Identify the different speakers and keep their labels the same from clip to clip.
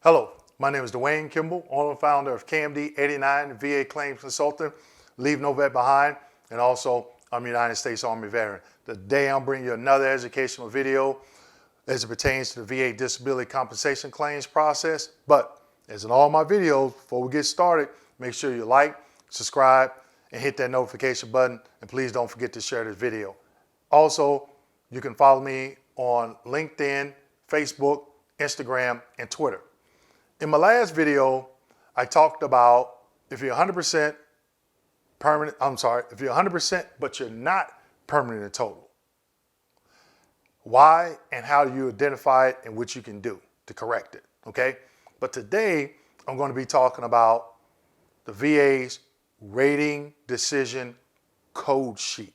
Speaker 1: Hello, my name is Dwayne Kimball, owner and founder of KMD 89 VA Claims Consultant, Leave No Vet Behind, and also I'm a United States Army veteran. Today I'm bringing you another educational video as it pertains to the VA disability compensation claims process. But as in all my videos, before we get started, make sure you like, subscribe, and hit that notification button. And please don't forget to share this video. Also, you can follow me on LinkedIn, Facebook, Instagram, and Twitter. In my last video, I talked about if you're 100% permanent, if you're 100% but you're not permanent in total, why and how do you identify it and what you can do to correct it, okay? But today, I'm going to be talking about the VA's rating decision code sheet.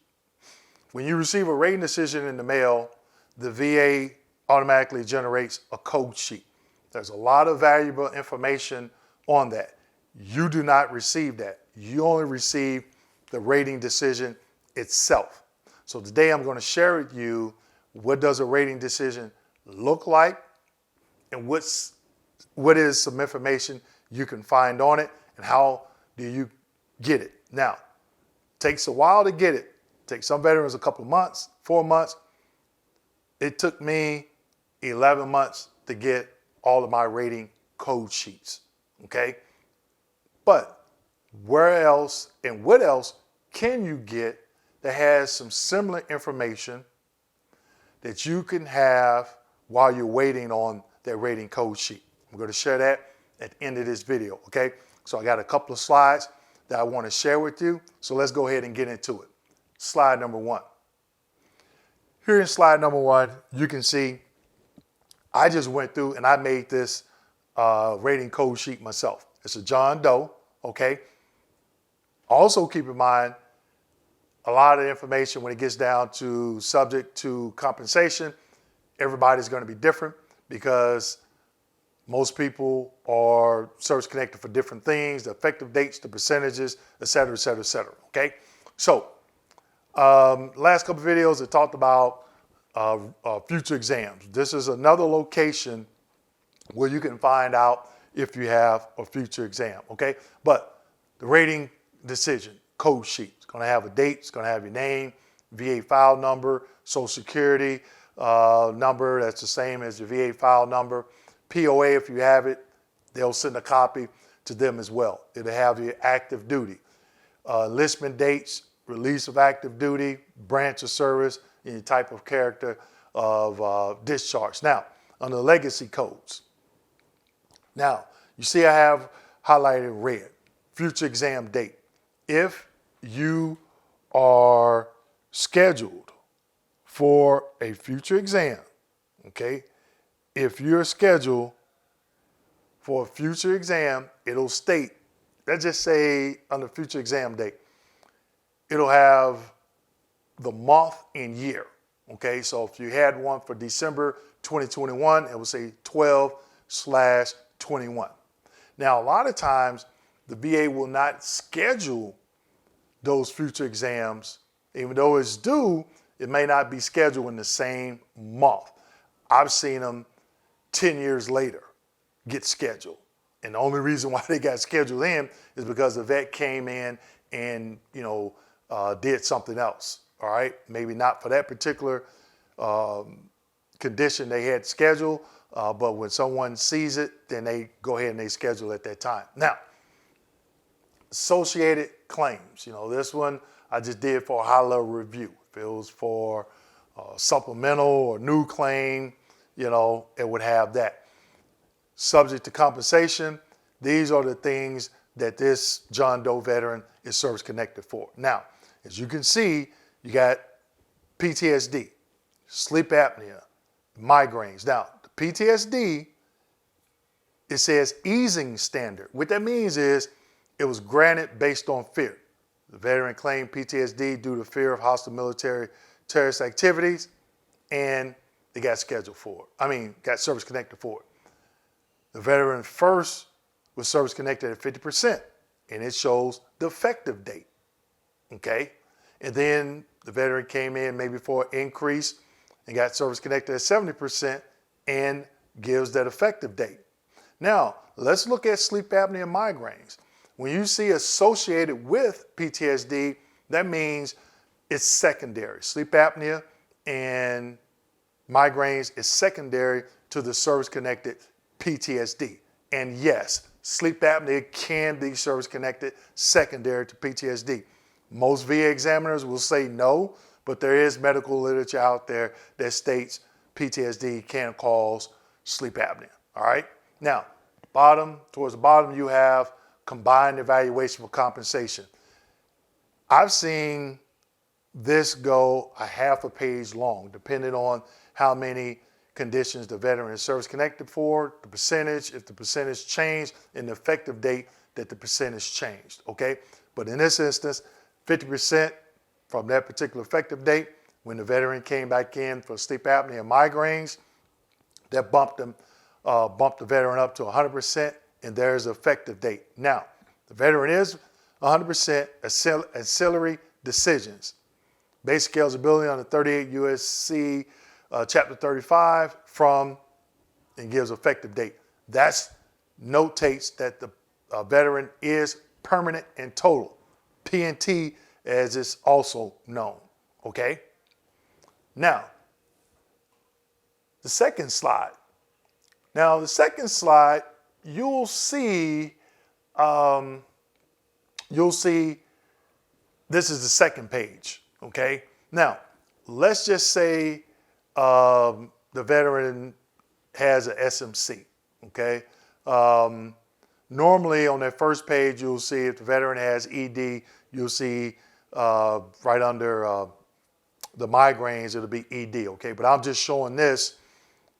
Speaker 1: When you receive a rating decision in the mail, the VA automatically generates a code sheet. There's a lot of valuable information on that. You do not receive that. You only receive the rating decision itself. So today I'm going to share with you what does a rating decision look like and what is some information you can find on it and how do you get it. Now, it takes a while to get it. It takes some veterans a couple of months, 4 months. It took me 11 months to get all of my rating code sheets, okay? But where else and what else can you get that has some similar information that you can have while you're waiting on that rating code sheet? I'm going to share that at the end of this video, okay? So I got a couple of slides that I want to share with you, so let's go ahead and get into it. Slide number 1. Here in slide number 1, you can see I just went through and I made this rating code sheet myself. It's a John Doe, okay? Also keep in mind, a lot of the information when it gets down to subject to compensation, everybody's going to be different because most people are service connected for different things, the effective dates, the percentages, et cetera, et cetera, et cetera, okay? So last couple of videos I talked about future exams. This is another location where you can find out if you have a future exam, okay? But the rating decision code sheet is going to have a date, it's going to have your name, VA file number, Social Security number, that's the same as your VA file number. POA, if you have it, they'll send a copy to them as well. It'll have your active duty, enlistment dates, release of active duty, branch of service, and your type of character of discharge. Now, under legacy codes. Now, you see I have highlighted red, future exam date. If you are scheduled for a future exam, okay, if you're scheduled for a future exam, it'll state, let's just say under future exam date, it'll have the month and year, okay? So if you had one for December 2021, it will say 12/21. Now, a lot of times, the VA will not schedule those future exams. Even though it's due, it may not be scheduled in the same month. I've seen them 10 years later get scheduled. And the only reason why they got scheduled in is because the vet came in and, did something else. All right, maybe not for that particular condition they had scheduled, but when someone sees it, then they go ahead and they schedule at that time. Now, associated claims. This one I just did for a high-level review. If it was for supplemental or new claim, it would have that. Subject to compensation, these are the things that this John Doe veteran is service connected for. Now, as you can see, you got PTSD, sleep apnea, migraines. Now, the PTSD, it says easing standard. What that means is it was granted based on fear. The veteran claimed PTSD due to fear of hostile military terrorist activities, and they got scheduled for it. Got service connected for it. The veteran first was service connected at 50%, and it shows the effective date, okay? And then the veteran came in maybe for an increase and got service connected at 70% and gives that effective date. Now, let's look at sleep apnea and migraines. When you see associated with PTSD, that means it's secondary. Sleep apnea and migraines is secondary to the service-connected PTSD. And yes, sleep apnea can be service-connected secondary to PTSD. Most VA examiners will say no, but there is medical literature out there that states PTSD can cause sleep apnea, all right? Now, towards the bottom, you have combined evaluation for compensation. I've seen this go a half a page long, depending on how many conditions the veteran is service connected for, the percentage, if the percentage changed, and the effective date that the percentage changed, okay? But in this instance, 50% from that particular effective date, when the veteran came back in for sleep apnea and migraines, that bumped the veteran up to 100%, and there's the effective date. Now, the veteran is 100% ancillary decisions. Basic eligibility under 38 U.S.C. Chapter 35 and gives effective date. That notates that the veteran is permanent and total, P&T as it's also known, okay? Now, the second slide. Now, the second slide, you'll see this is the second page, okay? Now, let's just say the veteran has an SMC, okay? Normally on that first page, you'll see if the veteran has ED, you'll see right under the migraines, it'll be ED, okay? But I'm just showing this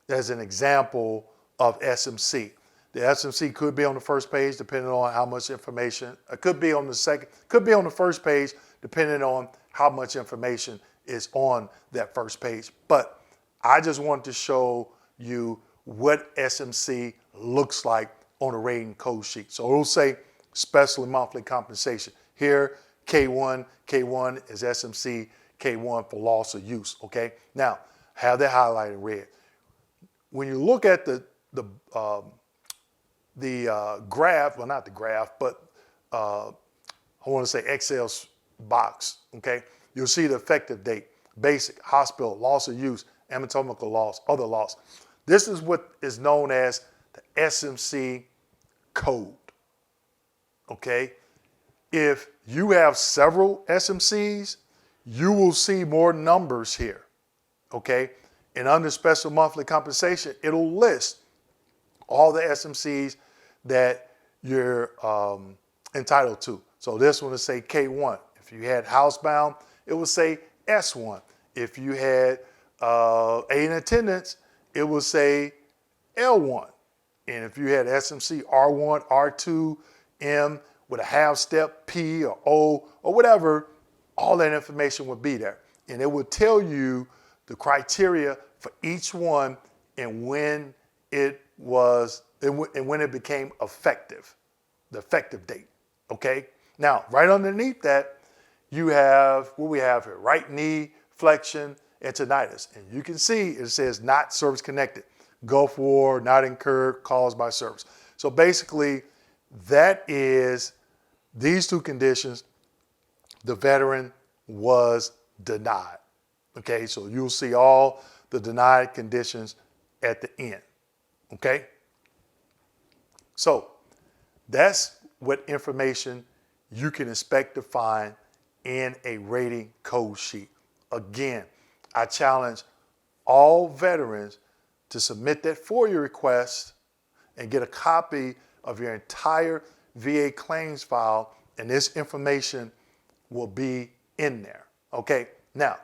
Speaker 1: as an example of SMC. The SMC could be on the first page depending on how much information. It could be on the second, could be on the first page depending on how much information is on that first page. But I just wanted to show you what SMC looks like on a rating code sheet. So it'll say special monthly compensation. Here, K1 is SMC, K1 for loss of use, okay? Now, have that highlighted red. When you look at the graph, well, not the graph, but I want to say Excel box, okay? You'll see the effective date, basic, hospital, loss of use, anatomical loss, other loss. This is what is known as the SMC code, okay? If you have several SMCs, you will see more numbers here, okay? And under special monthly compensation, it'll list all the SMCs that you're entitled to. So this one will say K1. If you had housebound, it will say S1. If you had aid in attendance, it will say L1. And if you had SMC R1, R2, M with a half step, P or O or whatever, all that information would be there. And it will tell you the criteria for each one and when it became effective, the effective date, okay? Now, right underneath that, you have what we have here, right knee flexion and tinnitus. And you can see it says not service connected, Gulf War, not incurred, caused by service. So basically, that is these two conditions, the veteran was denied. Okay, so you'll see all the denied conditions at the end. Okay? So that's what information you can expect to find in a rating code sheet. Again, I challenge all veterans to submit that FOIA request and get a copy of your entire VA claims file, and this information will be in there. Okay, now,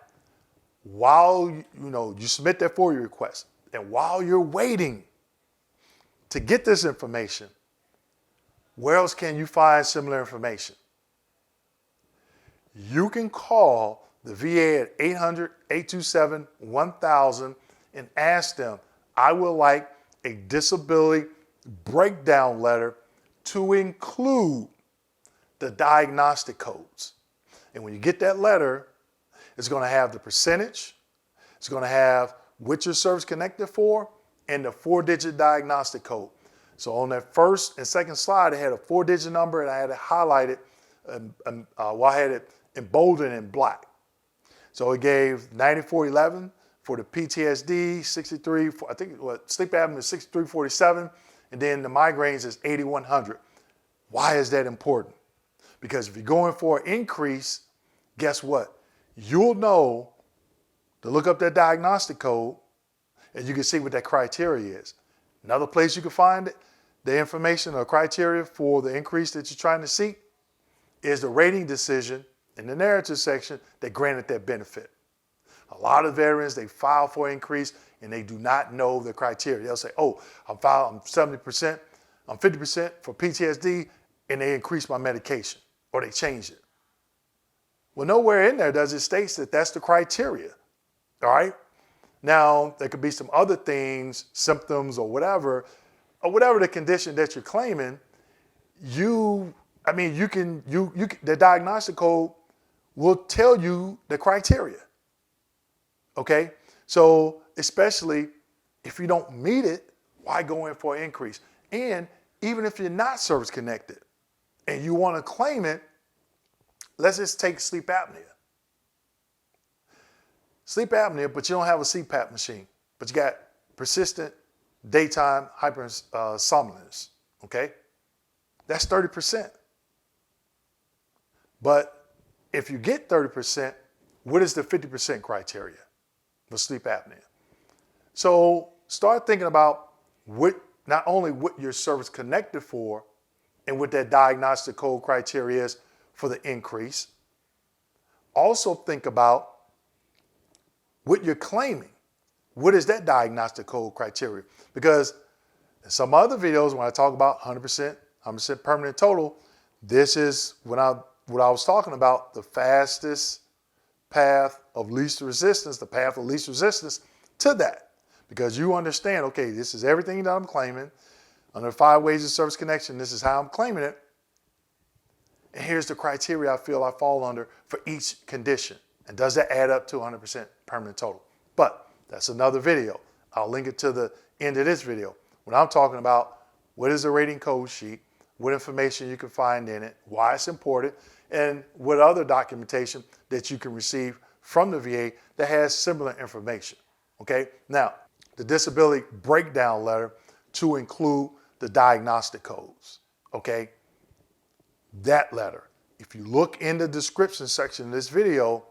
Speaker 1: while you submit that FOIA request, and while you're waiting to get this information, where else can you find similar information? You can call the VA at 800-827-1000 and ask them, I would like a disability breakdown letter to include the diagnostic codes. And when you get that letter, it's going to have the percentage, it's going to have what your service connected for, and the 4-digit diagnostic code. So on that first and second slide, it had a 4-digit number, and I had it highlighted, I had it emboldened in black. So it gave 9411 for the PTSD, 63, I think sleep apnea is 6347, and then the migraines is 8100. Why is that important? Because if you're going for an increase, guess what? You'll know to look up that diagnostic code, and you can see what that criteria is. Another place you can find it, the information or criteria for the increase that you're trying to seek, is the rating decision in the narrative section that granted that benefit. A lot of veterans, they file for increase and they do not know the criteria. They'll say, oh, I'm 70%, I'm 50% for PTSD, and they increase my medication, or they change it. Well, nowhere in there does it state that that's the criteria, all right? Now, there could be some other things, symptoms or whatever the condition that you're claiming, the diagnostic code will tell you the criteria, okay? So especially if you don't meet it, why go in for an increase? And even if you're not service connected and you want to claim it, let's just take sleep apnea. Sleep apnea, but you don't have a CPAP machine, but you got persistent daytime hypersomnolence, okay? That's 30%. But if you get 30%, what is the 50% criteria for sleep apnea? So start thinking about not only what you're service connected for and what that diagnostic code criteria is for the increase. Also think about what you're claiming. What is that diagnostic code criteria? Because in some other videos, when I talk about 100% permanent total, this is what I was talking about, the fastest path of least resistance, the path of least resistance to that. Because you understand, okay, this is everything that I'm claiming. Under 5 ways of service connection, this is how I'm claiming it. And here's the criteria I feel I fall under for each condition. And does that add up to 100% permanent total? But that's another video. I'll link it to the end of this video. When I'm talking about what is the rating code sheet, what information you can find in it, why it's important, and what other documentation that you can receive from the VA that has similar information, okay? Now, the disability breakdown letter to include the diagnostic codes, okay? That letter. If you look in the description section of this video,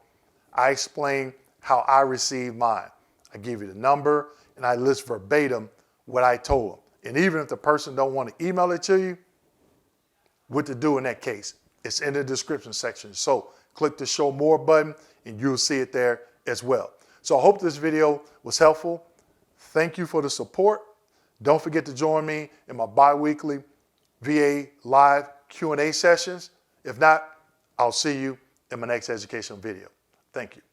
Speaker 1: I explain how I received mine. I give you the number and I list verbatim what I told them. And even if the person don't want to email it to you, what to do in that case, it's in the description section. So click the show more button and you'll see it there as well. So I hope this video was helpful. Thank you for the support. Don't forget to join me in my bi-weekly VA live Q&A sessions. If not, I'll see you in my next educational video. Thank you.